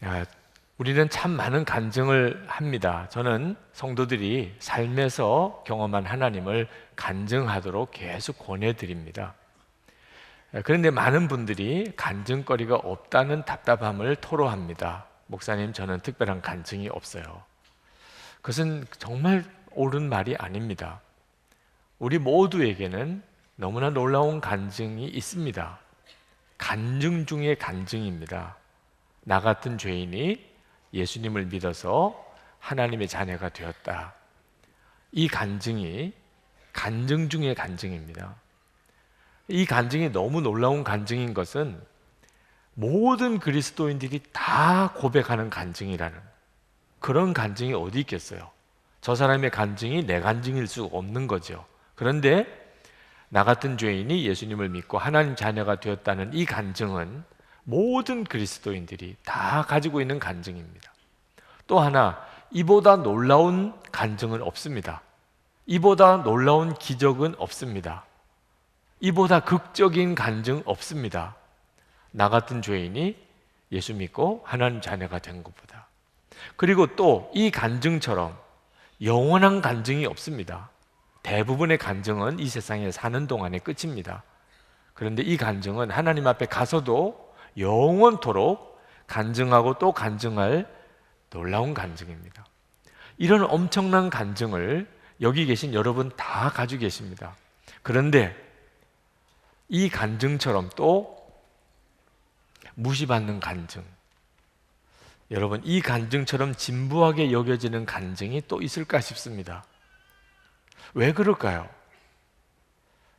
아, 우리는 참 많은 간증을 합니다. 저는 성도들이 삶에서 경험한 하나님을 간증하도록 계속 권해드립니다. 그런데 많은 분들이 간증거리가 없다는 답답함을 토로합니다. 목사님, 저는 특별한 간증이 없어요. 그것은 정말 옳은 말이 아닙니다. 우리 모두에게는 너무나 놀라운 간증이 있습니다. 간증 중에 간증입니다. 나 같은 죄인이 예수님을 믿어서 하나님의 자녀가 되었다. 이 간증이 간증 중에 간증입니다. 이 간증이 너무 놀라운 간증인 것은 모든 그리스도인들이 다 고백하는 간증이라는, 그런 간증이 어디 있겠어요? 저 사람의 간증이 내 간증일 수 없는 거죠. 그런데 나 같은 죄인이 예수님을 믿고 하나님 자녀가 되었다는 이 간증은 모든 그리스도인들이 다 가지고 있는 간증입니다. 또 하나, 이보다 놀라운 간증은 없습니다. 이보다 놀라운 기적은 없습니다. 이보다 극적인 간증 없습니다. 나 같은 죄인이 예수 믿고 하나님 자녀가 된 것보다. 그리고 또 이 간증처럼 영원한 간증이 없습니다. 대부분의 간증은 이 세상에 사는 동안에 끝입니다. 그런데 이 간증은 하나님 앞에 가서도 영원토록 간증하고 또 간증할 놀라운 간증입니다. 이런 엄청난 간증을 여기 계신 여러분 다 가지고 계십니다. 그런데 이 간증처럼 또 무시받는 간증, 여러분, 이 간증처럼 진부하게 여겨지는 간증이 또 있을까 싶습니다. 왜 그럴까요?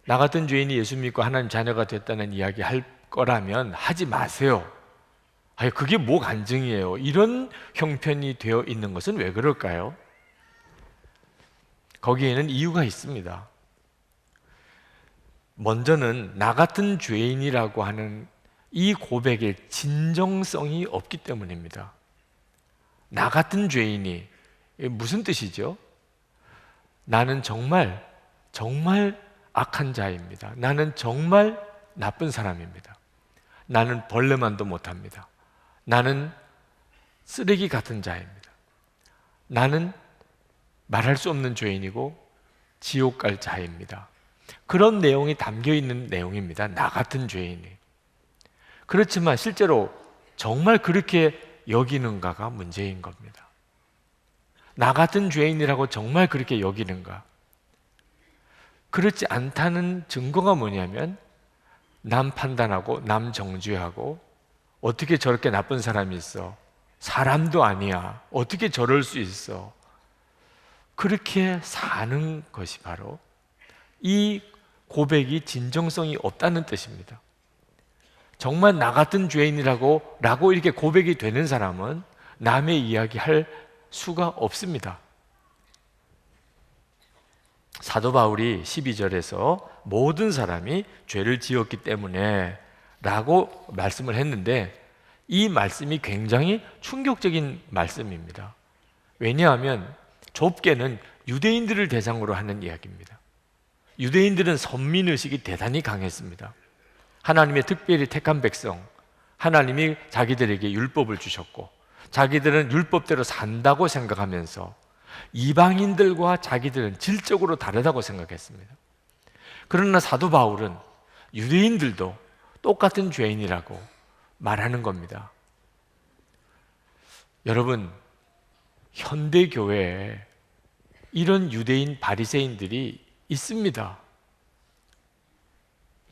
나 같은 죄인이 예수 믿고 하나님 자녀가 됐다는 이야기 할 거라면 하지 마세요. 아니, 그게 뭐 간증이에요? 이런 형편이 되어 있는 것은 왜 그럴까요? 거기에는 이유가 있습니다. 먼저는 나 같은 죄인이라고 하는 이 고백의 진정성이 없기 때문입니다. 나 같은 죄인이 무슨 뜻이죠? 나는 정말 악한 자입니다. 나는 정말 나쁜 사람입니다. 나는 벌레만도 못합니다. 나는 쓰레기 같은 자입니다. 나는 말할 수 없는 죄인이고 지옥 갈 자입니다. 그런 내용이 담겨 있는 내용입니다. 나 같은 죄인이. 그렇지만 실제로 정말 그렇게 여기는가가 문제인 겁니다. 나 같은 죄인이라고 정말 그렇게 여기는가? 그렇지 않다는 증거가 뭐냐면 남 판단하고 남 정죄하고 어떻게 저렇게 나쁜 사람이 있어? 사람도 아니야. 어떻게 저럴 수 있어? 그렇게 사는 것이 바로 이 고백이 진정성이 없다는 뜻입니다. 정말 나 같은 죄인이라고 이렇게 고백이 되는 사람은 남의 이야기 할 수가 없습니다. 사도 바울이 12절에서 모든 사람이 죄를 지었기 때문에 라고 말씀을 했는데 이 말씀이 굉장히 충격적인 말씀입니다. 왜냐하면 좁게는 유대인들을 대상으로 하는 이야기입니다. 유대인들은 선민의식이 대단히 강했습니다. 하나님의 특별히 택한 백성, 하나님이 자기들에게 율법을 주셨고 자기들은 율법대로 산다고 생각하면서 이방인들과 자기들은 질적으로 다르다고 생각했습니다. 그러나 사도 바울은 유대인들도 똑같은 죄인이라고 말하는 겁니다. 여러분, 현대 교회에 이런 유대인 바리새인들이 있습니다.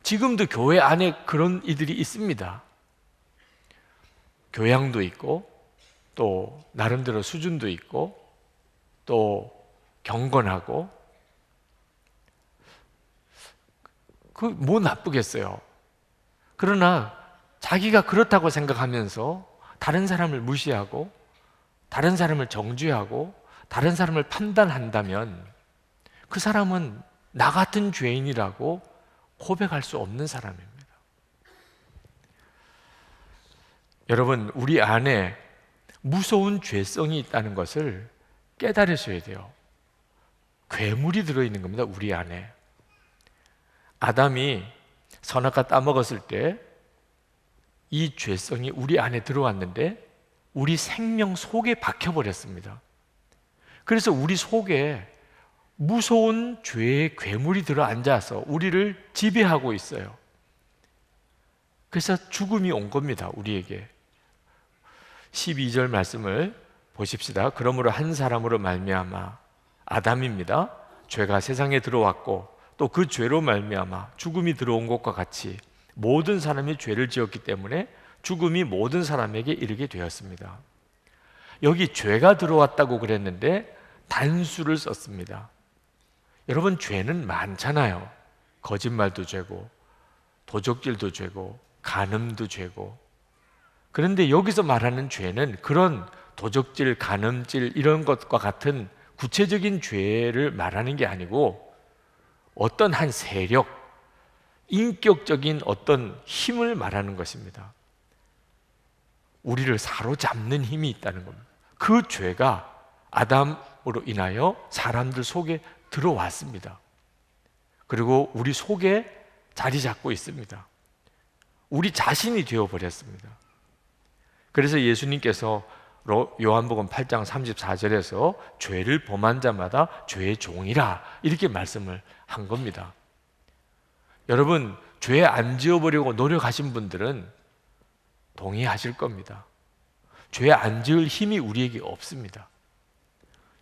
지금도 교회 안에 그런 이들이 있습니다. 교양도 있고 또 나름대로 수준도 있고 또 경건하고 그 뭐 나쁘겠어요. 그러나 자기가 그렇다고 생각하면서 다른 사람을 무시하고 다른 사람을 정죄하고 다른 사람을 판단한다면 그 사람은 나 같은 죄인이라고 고백할 수 없는 사람입니다. 여러분, 우리 안에 무서운 죄성이 있다는 것을 깨달으셔야 돼요. 괴물이 들어있는 겁니다, 우리 안에. 아담이 선악과 따먹었을 때 이 죄성이 우리 안에 들어왔는데 우리 생명 속에 박혀버렸습니다. 그래서 우리 속에 무서운 죄의 괴물이 들어앉아서 우리를 지배하고 있어요. 그래서 죽음이 온 겁니다, 우리에게. 12절 말씀을 보십시다. 그러므로 한 사람으로 말미암아, 아담입니다, 죄가 세상에 들어왔고 또 그 죄로 말미암아 죽음이 들어온 것과 같이 모든 사람이 죄를 지었기 때문에 죽음이 모든 사람에게 이르게 되었습니다. 여기 죄가 들어왔다고 그랬는데 단수를 썼습니다. 여러분, 죄는 많잖아요. 거짓말도 죄고, 도적질도 죄고, 간음도 죄고. 그런데 여기서 말하는 죄는 그런 도적질, 간음질 이런 것과 같은 구체적인 죄를 말하는 게 아니고 어떤 한 세력, 인격적인 어떤 힘을 말하는 것입니다. 우리를 사로잡는 힘이 있다는 겁니다. 그 죄가 아담으로 인하여 사람들 속에 들어왔습니다. 그리고 우리 속에 자리 잡고 있습니다. 우리 자신이 되어버렸습니다. 그래서 예수님께서 요한복음 8장 34절에서 죄를 범한 자마다 죄의 종이라 이렇게 말씀을 한 겁니다. 여러분, 죄 안 지어버리고 노력하신 분들은 동의하실 겁니다. 죄 안 지을 힘이 우리에게 없습니다.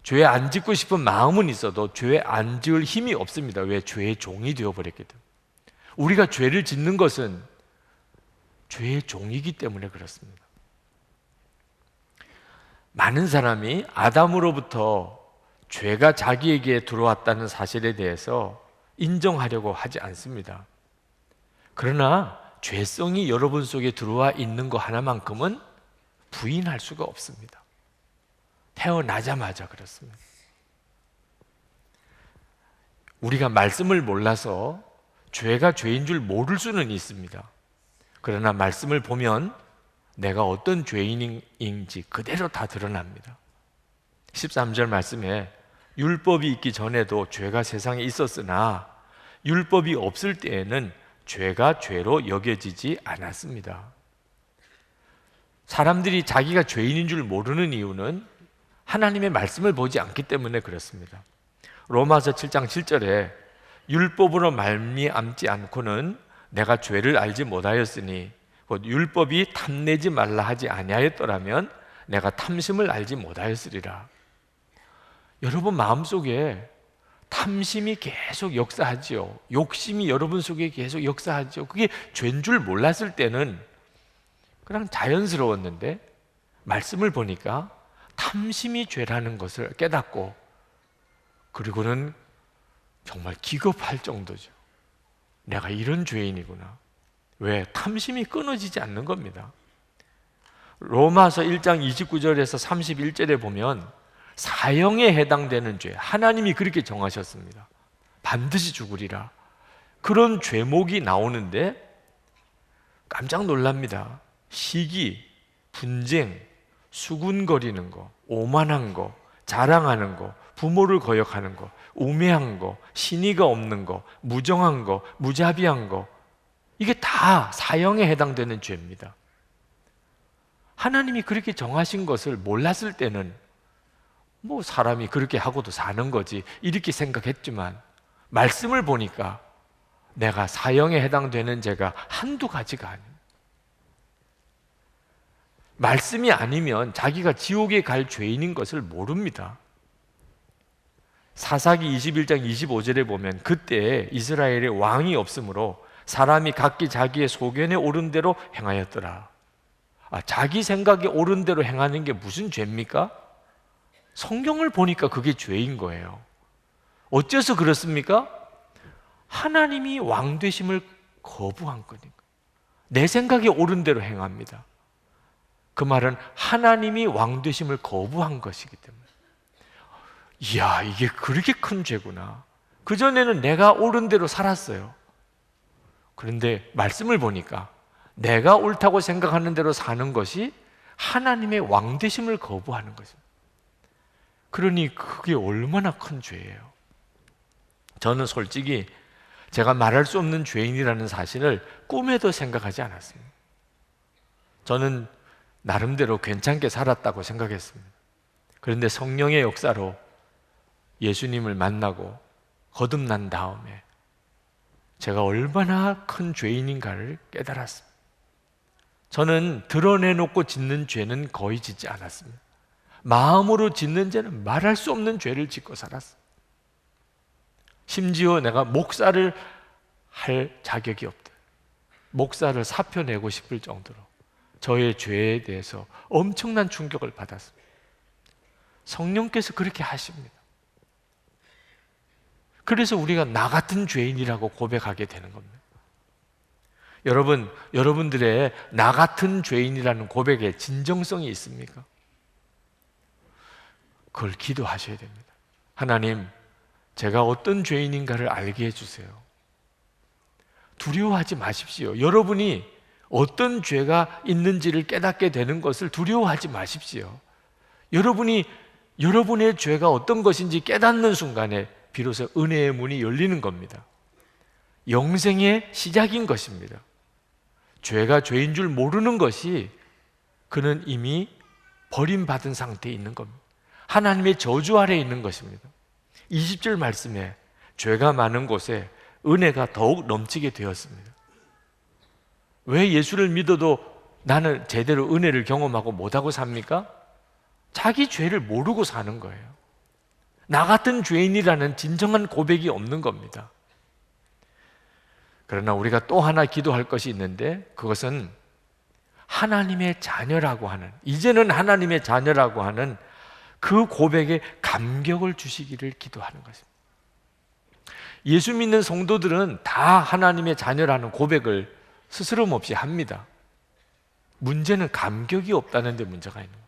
죄 안 짓고 싶은 마음은 있어도 죄 안 지을 힘이 없습니다. 왜? 죄의 종이 되어버렸기 때문에. 우리가 죄를 짓는 것은 죄의 종이기 때문에 그렇습니다. 많은 사람이 아담으로부터 죄가 자기에게 들어왔다는 사실에 대해서 인정하려고 하지 않습니다. 그러나 죄성이 여러분 속에 들어와 있는 거 하나만큼은 부인할 수가 없습니다. 태어나자마자 그렇습니다. 우리가 말씀을 몰라서 죄가 죄인 줄 모를 수는 있습니다. 그러나 말씀을 보면 내가 어떤 죄인인지 그대로 다 드러납니다. 13절 말씀에 율법이 있기 전에도 죄가 세상에 있었으나 율법이 없을 때에는 죄가 죄로 여겨지지 않았습니다. 사람들이 자기가 죄인인 줄 모르는 이유는 하나님의 말씀을 보지 않기 때문에 그렇습니다. 로마서 7장 7절에 율법으로 말미암지 않고는 내가 죄를 알지 못하였으니 곧 율법이 탐내지 말라 하지 아니하였더라면 내가 탐심을 알지 못하였으리라. 여러분 마음속에 탐심이 계속 역사하지요. 욕심이 여러분 속에 계속 역사하죠. 그게 죄인 줄 몰랐을 때는 그냥 자연스러웠는데 말씀을 보니까 탐심이 죄라는 것을 깨닫고 그리고는 정말 기겁할 정도죠. 내가 이런 죄인이구나. 왜? 탐심이 끊어지지 않는 겁니다. 로마서 1장 29절에서 31절에 보면 사형에 해당되는 죄, 하나님이 그렇게 정하셨습니다. 반드시 죽으리라. 그런 죄목이 나오는데 깜짝 놀랍니다. 시기, 분쟁, 수군거리는 거, 오만한 거, 자랑하는 거, 부모를 거역하는 거, 우매한 거, 신의가 없는 거, 무정한 거, 무자비한 거, 이게 다 사형에 해당되는 죄입니다. 하나님이 그렇게 정하신 것을 몰랐을 때는 뭐 사람이 그렇게 하고도 사는 거지 이렇게 생각했지만 말씀을 보니까 내가 사형에 해당되는 죄가 한두 가지가 아닙니다. 말씀이 아니면 자기가 지옥에 갈 죄인인 것을 모릅니다. 사사기 21장 25절에 보면 그때 이스라엘에 왕이 없으므로 사람이 각기 자기의 소견에 오른 대로 행하였더라. 자기 생각에 오른 대로 행하는 게 무슨 죄입니까? 성경을 보니까 그게 죄인 거예요. 어째서 그렇습니까? 하나님이 왕 되심을 거부한 거니까. 내 생각에 옳은 대로 행합니다. 그 말은 하나님이 왕 되심을 거부한 것이기 때문에. 이야, 이게 그렇게 큰 죄구나. 그전에는 내가 옳은 대로 살았어요. 그런데 말씀을 보니까 내가 옳다고 생각하는 대로 사는 것이 하나님의 왕 되심을 거부하는 것입니다. 그러니 그게 얼마나 큰 죄예요. 저는 솔직히 제가 말할 수 없는 죄인이라는 사실을 꿈에도 생각하지 않았습니다. 저는 나름대로 괜찮게 살았다고 생각했습니다. 그런데 성령의 역사로 예수님을 만나고 거듭난 다음에 제가 얼마나 큰 죄인인가를 깨달았습니다. 저는 드러내놓고 짓는 죄는 거의 짓지 않았습니다. 마음으로 짓는 죄는 말할 수 없는 죄를 짓고 살았습니다. 심지어 내가 목사를 할 자격이 없다. 목사를 사표내고 싶을 정도로 저의 죄에 대해서 엄청난 충격을 받았습니다. 성령께서 그렇게 하십니다. 그래서 우리가 나 같은 죄인이라고 고백하게 되는 겁니다. 여러분, 여러분들의 나 같은 죄인이라는 고백에 진정성이 있습니까? 그걸 기도하셔야 됩니다. 하나님, 제가 어떤 죄인인가를 알게 해주세요. 두려워하지 마십시오. 여러분이 어떤 죄가 있는지를 깨닫게 되는 것을 두려워하지 마십시오. 여러분이 여러분의 죄가 어떤 것인지 깨닫는 순간에 비로소 은혜의 문이 열리는 겁니다. 영생의 시작인 것입니다. 죄가 죄인 줄 모르는 것이 그는 이미 버림받은 상태에 있는 겁니다. 하나님의 저주 아래에 있는 것입니다. 20절 말씀에 죄가 많은 곳에 은혜가 더욱 넘치게 되었습니다. 왜 예수를 믿어도 나는 제대로 은혜를 경험하고 못하고 삽니까? 자기 죄를 모르고 사는 거예요. 나 같은 죄인이라는 진정한 고백이 없는 겁니다. 그러나 우리가 또 하나 기도할 것이 있는데 그것은 하나님의 자녀라고 하는, 이제는 하나님의 자녀라고 하는 그 고백에 감격을 주시기를 기도하는 것입니다. 예수 믿는 성도들은 다 하나님의 자녀라는 고백을 스스럼 없이 합니다. 문제는 감격이 없다는 데 문제가 있는 거예요.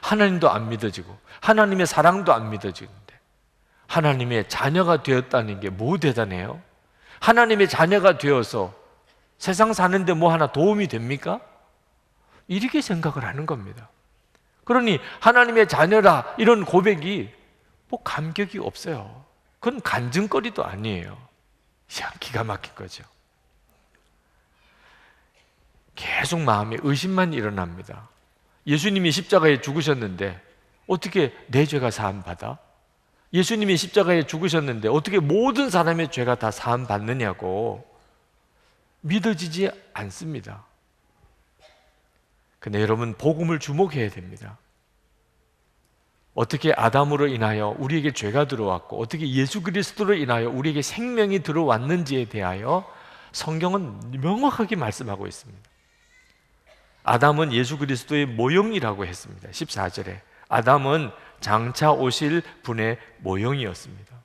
하나님도 안 믿어지고 하나님의 사랑도 안 믿어지는데 하나님의 자녀가 되었다는 게 뭐 대단해요? 하나님의 자녀가 되어서 세상 사는데 뭐 하나 도움이 됩니까? 이렇게 생각을 하는 겁니다. 그러니 하나님의 자녀라 이런 고백이 뭐 감격이 없어요. 그건 간증거리도 아니에요. 기가 막힌 거죠. 계속 마음에 의심만 일어납니다. 예수님이 십자가에 죽으셨는데 어떻게 내 죄가 사함받아? 예수님이 십자가에 죽으셨는데 어떻게 모든 사람의 죄가 다 사함받느냐고 믿어지지 않습니다. 근데 여러분, 복음을 주목해야 됩니다. 어떻게 아담으로 인하여 우리에게 죄가 들어왔고 어떻게 예수 그리스도로 인하여 우리에게 생명이 들어왔는지에 대하여 성경은 명확하게 말씀하고 있습니다. 아담은 예수 그리스도의 모형이라고 했습니다. 14절에 아담은 장차 오실 분의 모형이었습니다.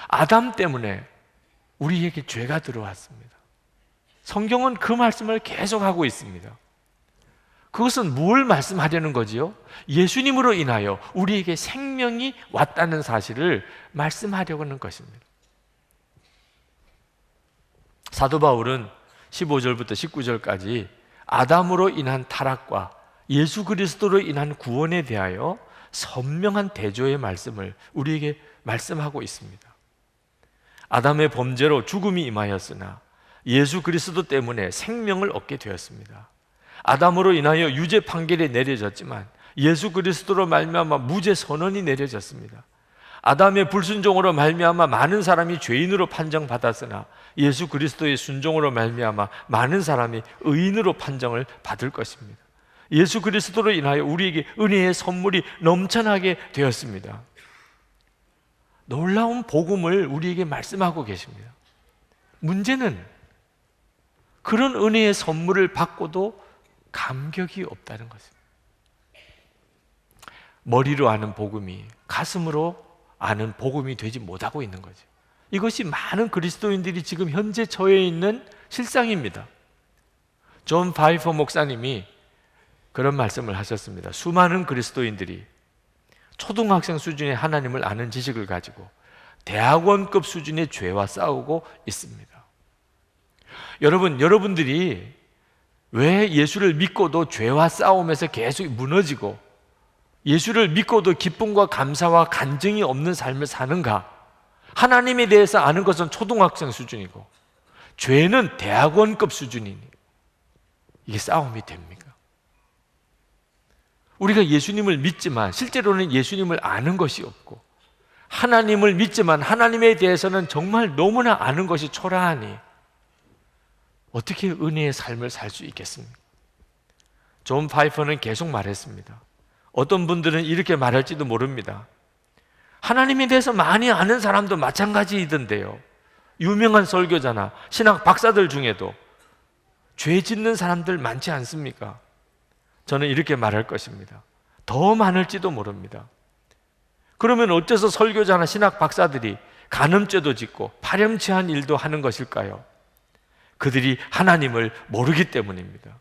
아담 때문에 우리에게 죄가 들어왔습니다. 성경은 그 말씀을 계속하고 있습니다. 그것은 뭘 말씀하려는 거지요? 예수님으로 인하여 우리에게 생명이 왔다는 사실을 말씀하려고 하는 것입니다. 사도 바울은 15절부터 19절까지 아담으로 인한 타락과 예수 그리스도로 인한 구원에 대하여 선명한 대조의 말씀을 우리에게 말씀하고 있습니다. 아담의 범죄로 죽음이 임하였으나 예수 그리스도 때문에 생명을 얻게 되었습니다. 아담으로 인하여 유죄 판결이 내려졌지만 예수 그리스도로 말미암아 무죄 선언이 내려졌습니다. 아담의 불순종으로 말미암아 많은 사람이 죄인으로 판정받았으나 예수 그리스도의 순종으로 말미암아 많은 사람이 의인으로 판정을 받을 것입니다. 예수 그리스도로 인하여 우리에게 은혜의 선물이 넘쳐나게 되었습니다. 놀라운 복음을 우리에게 말씀하고 계십니다. 문제는 그런 은혜의 선물을 받고도 감격이 없다는 것입니다. 머리로 아는 복음이 가슴으로 아는 복음이 되지 못하고 있는 거죠. 이것이 많은 그리스도인들이 지금 현재 처해 있는 실상입니다. 존 파이퍼 목사님이 그런 말씀을 하셨습니다. 수많은 그리스도인들이 초등학생 수준의 하나님을 아는 지식을 가지고 대학원급 수준의 죄와 싸우고 있습니다. 여러분들이 왜 예수를 믿고도 죄와 싸우면서 계속 무너지고 예수를 믿고도 기쁨과 감사와 간증이 없는 삶을 사는가? 하나님에 대해서 아는 것은 초등학생 수준이고 죄는 대학원급 수준이니 이게 싸움이 됩니까? 우리가 예수님을 믿지만 실제로는 예수님을 아는 것이 없고, 하나님을 믿지만 하나님에 대해서는 정말 너무나 아는 것이 초라하니 어떻게 은혜의 삶을 살 수 있겠습니까? 존 파이퍼는 계속 말했습니다. 어떤 분들은 이렇게 말할지도 모릅니다. 하나님에 대해서 많이 아는 사람도 마찬가지이던데요, 유명한 설교자나 신학 박사들 중에도 죄 짓는 사람들 많지 않습니까? 저는 이렇게 말할 것입니다. 더 많을지도 모릅니다. 그러면 어째서 설교자나 신학 박사들이 간음죄도 짓고 파렴치한 일도 하는 것일까요? 그들이 하나님을 모르기 때문입니다.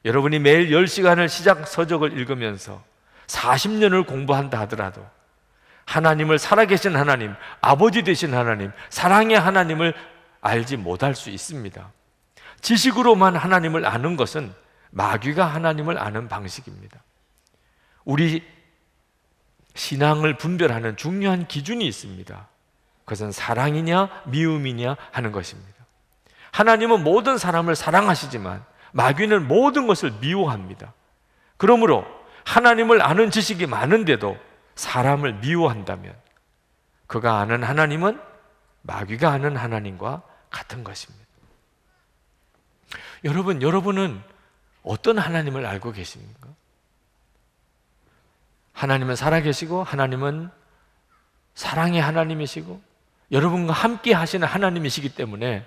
여러분이 매일 10시간을 시작 서적을 읽으면서 40년을 공부한다 하더라도 하나님을, 살아계신 하나님, 아버지 되신 하나님, 사랑의 하나님을 알지 못할 수 있습니다. 지식으로만 하나님을 아는 것은 마귀가 하나님을 아는 방식입니다. 우리 신앙을 분별하는 중요한 기준이 있습니다. 그것은 사랑이냐 미움이냐 하는 것입니다. 하나님은 모든 사람을 사랑하시지만 마귀는 모든 것을 미워합니다. 그러므로 하나님을 아는 지식이 많은데도 사람을 미워한다면 그가 아는 하나님은 마귀가 아는 하나님과 같은 것입니다. 여러분은 어떤 하나님을 알고 계십니까? 하나님은 살아계시고 하나님은 사랑의 하나님이시고 여러분과 함께 하시는 하나님이시기 때문에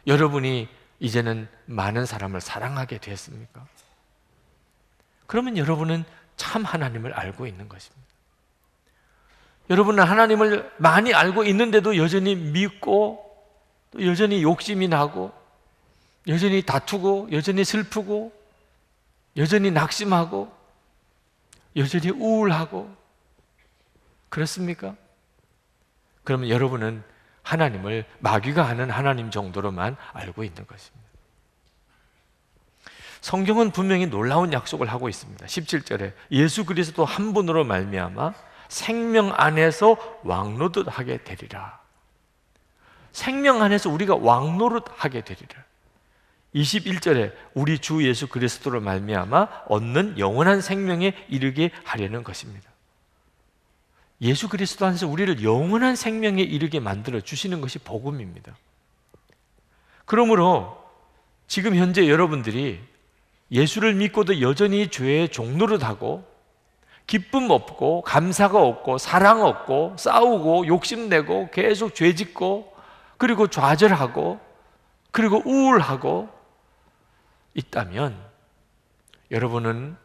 여러분이 이제는 많은 사람을 사랑하게 되었습니까? 그러면 여러분은 참 하나님을 알고 있는 것입니다. 여러분은 하나님을 많이 알고 있는데도 여전히 믿고, 또 여전히 욕심이 나고, 여전히 다투고, 여전히 슬프고, 여전히 낙심하고, 여전히 우울하고, 그렇습니까? 그러면 여러분은 하나님을 마귀가 아는 하나님 정도로만 알고 있는 것입니다. 성경은 분명히 놀라운 약속을 하고 있습니다. 17절에 예수 그리스도 한 분으로 말미암아 생명 안에서 왕노릇하게 되리라. 생명 안에서 우리가 왕노릇하게 되리라. 21절에 우리 주 예수 그리스도로 말미암아 얻는 영원한 생명에 이르게 하려는 것입니다. 예수 그리스도 안에서 우리를 영원한 생명에 이르게 만들어 주시는 것이 복음입니다. 그러므로 지금 현재 여러분들이 예수를 믿고도 여전히 죄의 종노릇하고 기쁨 없고 감사가 없고 사랑 없고 싸우고 욕심내고 계속 죄짓고 그리고 좌절하고 그리고 우울하고 있다면 여러분은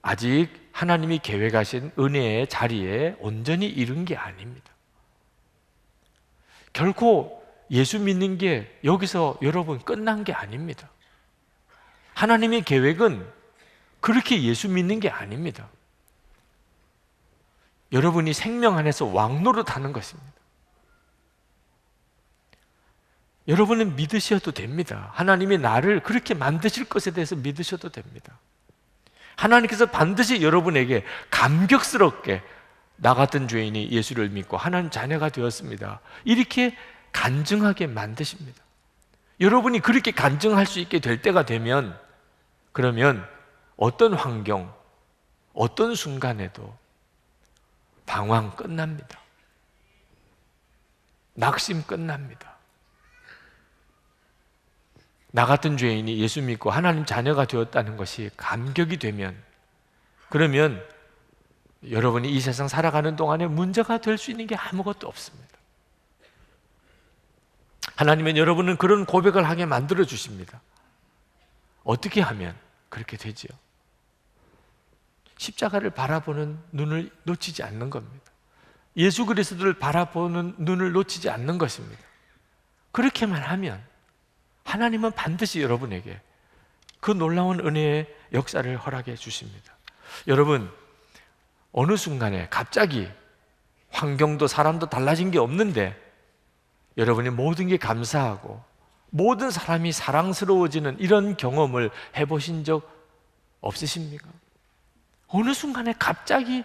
아직 하나님이 계획하신 은혜의 자리에 온전히 이른 게 아닙니다. 결코 예수 믿는 게 여기서 여러분 끝난 게 아닙니다. 하나님의 계획은 그렇게 예수 믿는 게 아닙니다. 여러분이 생명 안에서 왕노릇하는 것입니다. 여러분은 믿으셔도 됩니다. 하나님이 나를 그렇게 만드실 것에 대해서 믿으셔도 됩니다. 하나님께서 반드시 여러분에게 감격스럽게 나 같은 죄인이 예수를 믿고 하나님 자녀가 되었습니다, 이렇게 간증하게 만드십니다. 여러분이 그렇게 간증할 수 있게 될 때가 되면 그러면 어떤 환경, 어떤 순간에도 방황 끝납니다. 낙심 끝납니다. 나 같은 죄인이 예수 믿고 하나님 자녀가 되었다는 것이 감격이 되면 그러면 여러분이 이 세상 살아가는 동안에 문제가 될 수 있는 게 아무것도 없습니다. 하나님은 여러분은 그런 고백을 하게 만들어 주십니다. 어떻게 하면 그렇게 되지요? 십자가를 바라보는 눈을 놓치지 않는 겁니다. 예수 그리스도를 바라보는 눈을 놓치지 않는 것입니다. 그렇게만 하면 하나님은 반드시 여러분에게 그 놀라운 은혜의 역사를 허락해 주십니다. 여러분, 어느 순간에 갑자기 환경도 사람도 달라진 게 없는데 여러분이 모든 게 감사하고 모든 사람이 사랑스러워지는 이런 경험을 해보신 적 없으십니까? 어느 순간에 갑자기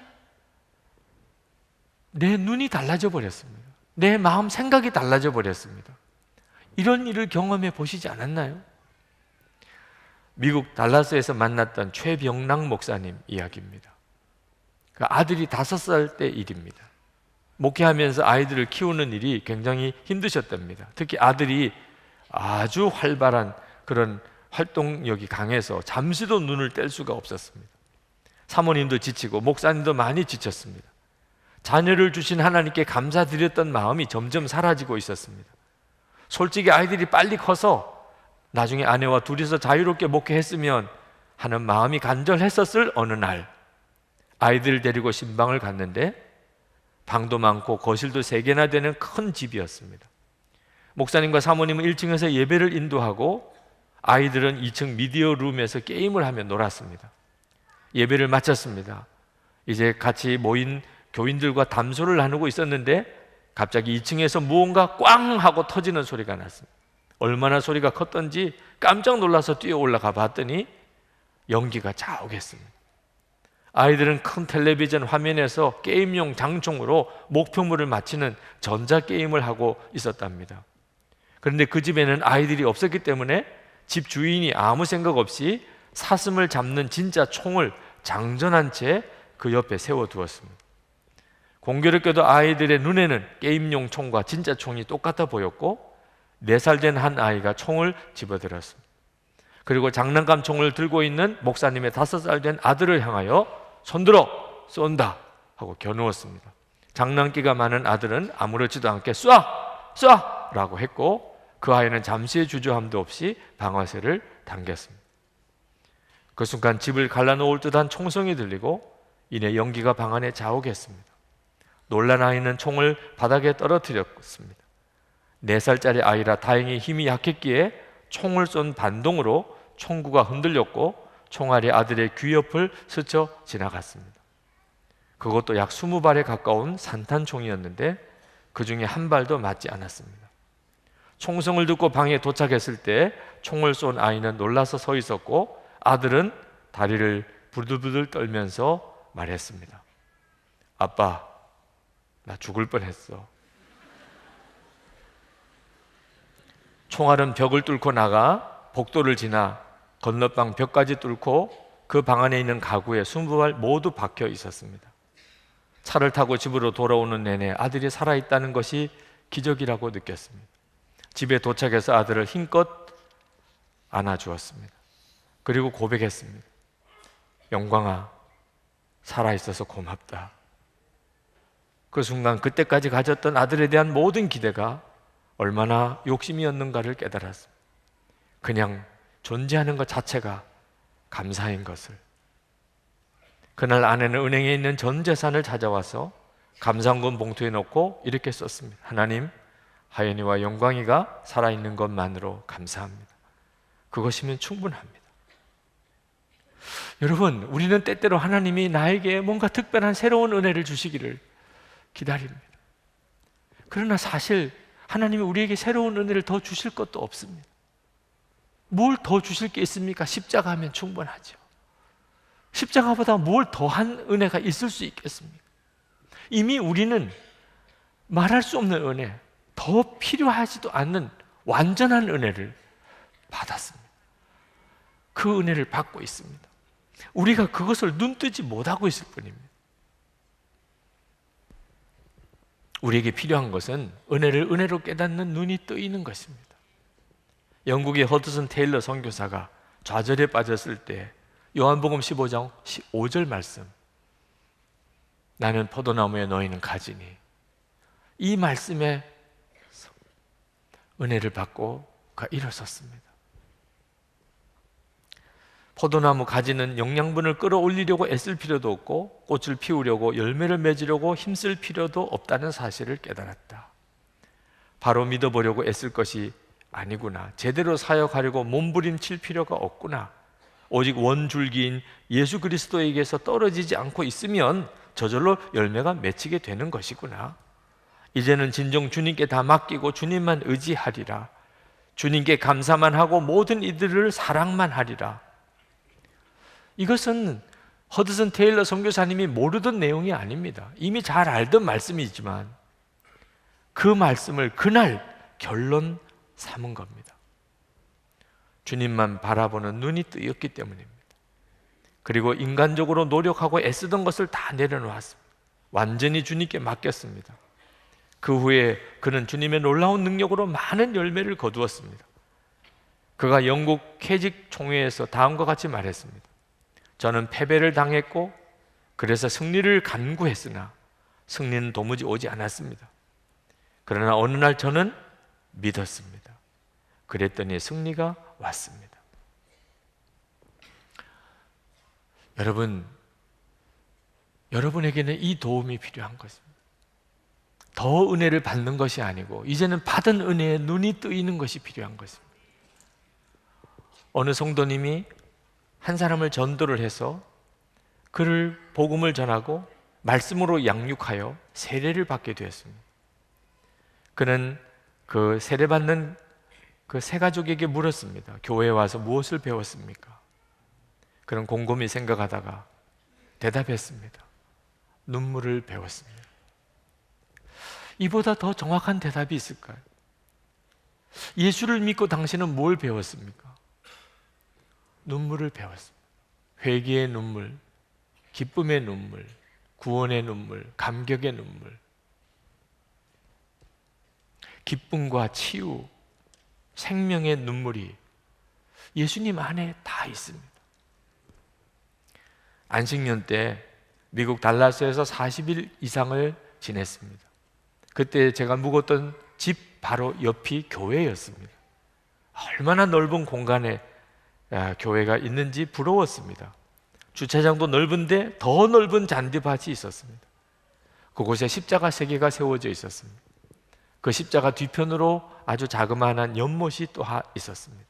내 눈이 달라져 버렸습니다. 내 마음 생각이 달라져 버렸습니다. 이런 일을 경험해 보시지 않았나요? 미국 달라스에서 만났던 최병락 목사님 이야기입니다. 그 아들이 5살 때 일입니다. 목회하면서 아이들을 키우는 일이 굉장히 힘드셨답니다. 특히 아들이 아주 활발한 그런 활동력이 강해서 잠시도 눈을 뗄 수가 없었습니다. 사모님도 지치고 목사님도 많이 지쳤습니다. 자녀를 주신 하나님께 감사드렸던 마음이 점점 사라지고 있었습니다. 솔직히 아이들이 빨리 커서 나중에 아내와 둘이서 자유롭게 목회했으면 하는 마음이 간절했었을 어느 날, 아이들 데리고 신방을 갔는데 방도 많고 거실도 3개나 되는 큰 집이었습니다. 목사님과 사모님은 1층에서 예배를 인도하고 아이들은 2층 미디어 룸에서 게임을 하며 놀았습니다. 예배를 마쳤습니다. 이제 같이 모인 교인들과 담소를 나누고 있었는데 갑자기 2층에서 무언가 꽝 하고 터지는 소리가 났습니다. 얼마나 소리가 컸던지 깜짝 놀라서 뛰어 올라가 봤더니 연기가 자욱했습니다. 아이들은 큰 텔레비전 화면에서 게임용 장총으로 목표물을 맞히는 전자게임을 하고 있었답니다. 그런데 그 집에는 아이들이 없었기 때문에 집 주인이 아무 생각 없이 사슴을 잡는 진짜 총을 장전한 채 그 옆에 세워두었습니다. 공교롭게도 아이들의 눈에는 게임용 총과 진짜 총이 똑같아 보였고 4살 된 한 아이가 총을 집어들었습니다. 그리고 장난감 총을 들고 있는 목사님의 5살 된 아들을 향하여 손들어 쏜다 하고 겨누었습니다. 장난기가 많은 아들은 아무렇지도 않게 쏴! 쏴! 라고 했고 그 아이는 잠시의 주저함도 없이 방아쇠를 당겼습니다. 그 순간 집을 갈라놓을 듯한 총성이 들리고 이내 연기가 방 안에 자욱했습니다. 놀란 아이는 총을 바닥에 떨어뜨렸습니다. 4살짜리 아이라 다행히 힘이 약했기에 총을 쏜 반동으로 총구가 흔들렸고 총알이 아들의 귀 옆을 스쳐 지나갔습니다. 그것도 약 20발에 가까운 산탄총이었는데 그 중에 한 발도 맞지 않았습니다. 총성을 듣고 방에 도착했을 때 총을 쏜 아이는 놀라서 서 있었고 아들은 다리를 부들부들 떨면서 말했습니다. 아빠, 나 죽을 뻔했어. 총알은 벽을 뚫고 나가 복도를 지나 건너방 벽까지 뚫고 그 방 안에 있는 가구에 20발 모두 박혀 있었습니다. 차를 타고 집으로 돌아오는 내내 아들이 살아있다는 것이 기적이라고 느꼈습니다. 집에 도착해서 아들을 힘껏 안아주었습니다. 그리고 고백했습니다. 영광아, 살아있어서 고맙다. 그 순간 그때까지 가졌던 아들에 대한 모든 기대가 얼마나 욕심이었는가를 깨달았습니다. 그냥 존재하는 것 자체가 감사인 것을. 그날 아내는 은행에 있는 전 재산을 찾아와서 감사원금 봉투에 넣고 이렇게 썼습니다. 하나님, 하연이와 영광이가 살아있는 것만으로 감사합니다. 그것이면 충분합니다. 여러분, 우리는 때때로 하나님이 나에게 뭔가 특별한 새로운 은혜를 주시기를 기다립니다. 그러나 사실 하나님이 우리에게 새로운 은혜를 더 주실 것도 없습니다. 뭘 더 주실 게 있습니까? 십자가 하면 충분하죠. 십자가보다 뭘 더한 은혜가 있을 수 있겠습니까? 이미 우리는 말할 수 없는 은혜, 더 필요하지도 않는 완전한 은혜를 받았습니다. 그 은혜를 받고 있습니다. 우리가 그것을 눈뜨지 못하고 있을 뿐입니다. 우리에게 필요한 것은 은혜를 은혜로 깨닫는 눈이 뜨이는 것입니다. 영국의 허드슨 테일러 선교사가 좌절에 빠졌을 때 요한복음 15장 5절 말씀, 나는 포도나무에 너희는 가지니, 이 말씀에 은혜를 받고 그가 일어섰습니다. 포도나무 가지는 영양분을 끌어올리려고 애쓸 필요도 없고 꽃을 피우려고 열매를 맺으려고 힘쓸 필요도 없다는 사실을 깨달았다. 바로 믿어보려고 애쓸 것이 아니구나. 제대로 사역하려고 몸부림칠 필요가 없구나. 오직 원줄기인 예수 그리스도에게서 떨어지지 않고 있으면 저절로 열매가 맺히게 되는 것이구나. 이제는 진정 주님께 다 맡기고 주님만 의지하리라. 주님께 감사만 하고 모든 이들을 사랑만 하리라. 이것은 허드슨 테일러 선교사님이 모르던 내용이 아닙니다. 이미 잘 알던 말씀이지만 그 말씀을 그날 결론 삼은 겁니다. 주님만 바라보는 눈이 뜨였기 때문입니다. 그리고 인간적으로 노력하고 애쓰던 것을 다 내려놓았습니다. 완전히 주님께 맡겼습니다. 그 후에 그는 주님의 놀라운 능력으로 많은 열매를 거두었습니다. 그가 영국 캐직 총회에서 다음과 같이 말했습니다. 저는 패배를 당했고 그래서 승리를 간구했으나 승리는 도무지 오지 않았습니다. 그러나 어느 날 저는 믿었습니다. 그랬더니 승리가 왔습니다. 여러분, 여러분에게는 이 도움이 필요한 것입니다. 더 은혜를 받는 것이 아니고 이제는 받은 은혜에 눈이 뜨이는 것이 필요한 것입니다. 어느 성도님이 한 사람을 전도를 해서 그를 복음을 전하고 말씀으로 양육하여 세례를 받게 되었습니다. 그는 그 세례받는 그 세 가족에게 물었습니다. 교회에 와서 무엇을 배웠습니까? 그는 곰곰이 생각하다가 대답했습니다. 눈물을 배웠습니다. 이보다 더 정확한 대답이 있을까요? 예수를 믿고 당신은 뭘 배웠습니까? 눈물을 배웠습니다. 회개의 눈물, 기쁨의 눈물, 구원의 눈물, 감격의 눈물, 기쁨과 치유, 생명의 눈물이 예수님 안에 다 있습니다. 안식년 때 미국 달라스에서 40일 이상을 지냈습니다. 그때 제가 묵었던 집 바로 옆이 교회였습니다. 얼마나 넓은 공간에 교회가 있는지 부러웠습니다. 주차장도 넓은데 더 넓은 잔디밭이 있었습니다. 그곳에 십자가 3개가 세워져 있었습니다. 그 십자가 뒤편으로 아주 자그마한 연못이 또 있었습니다.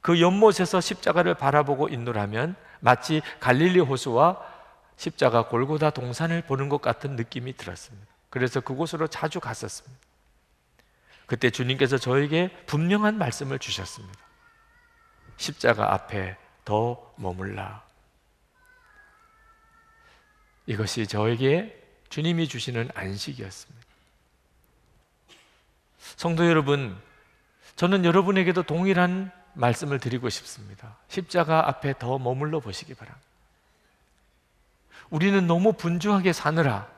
그 연못에서 십자가를 바라보고 있노라면 마치 갈릴리 호수와 십자가 골고다 동산을 보는 것 같은 느낌이 들었습니다. 그래서 그곳으로 자주 갔었습니다. 그때 주님께서 저에게 분명한 말씀을 주셨습니다. 십자가 앞에 더 머물라. 이것이 저에게 주님이 주시는 안식이었습니다. 성도 여러분, 저는 여러분에게도 동일한 말씀을 드리고 싶습니다. 십자가 앞에 더 머물러 보시기 바랍니다. 우리는 너무 분주하게 사느라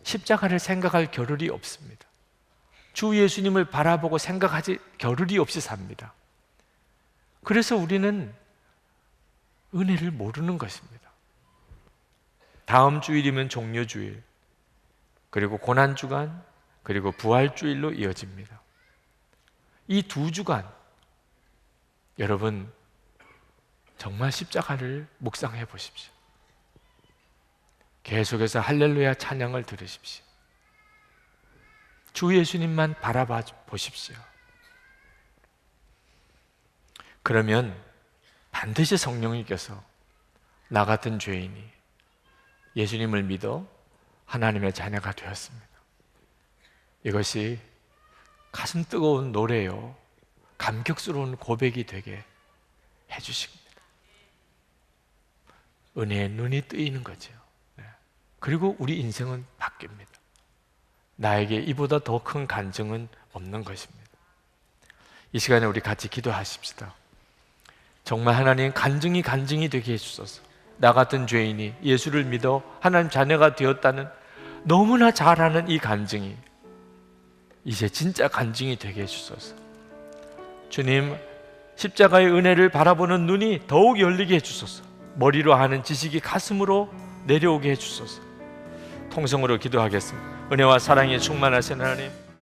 십자가를 생각할 겨를이 없습니다. 주 예수님을 바라보고 생각하지 겨를이 없이 삽니다. 그래서 우리는 은혜를 모르는 것입니다. 다음 주일이면 종료주일, 그리고 고난주간, 그리고 부활주일로 이어집니다. 이 2주간 여러분 정말 십자가를 묵상해 보십시오. 계속해서 할렐루야 찬양을 들으십시오. 주 예수님만 바라봐 보십시오. 그러면 반드시 성령님께서 나 같은 죄인이 예수님을 믿어 하나님의 자녀가 되었습니다. 이것이 가슴 뜨거운 노래요, 감격스러운 고백이 되게 해주십니다. 은혜의 눈이 뜨이는 거죠. 그리고 우리 인생은 바뀝니다. 나에게 이보다 더 큰 간증은 없는 것입니다. 이 시간에 우리 같이 기도하십시다. 정말 하나님 간증이 되게 해주소서. 나 같은 죄인이 예수를 믿어 하나님 자녀가 되었다는 너무나 잘 아는 이 간증이 이제 진짜 간증이 되게 해주소서. 주님, 십자가의 은혜를 바라보는 눈이 더욱 열리게 해주소서. 머리로 하는 지식이 가슴으로 내려오게 해주소서. 통성으로 기도하겠습니다. 은혜와 사랑에 충만하신 하나님,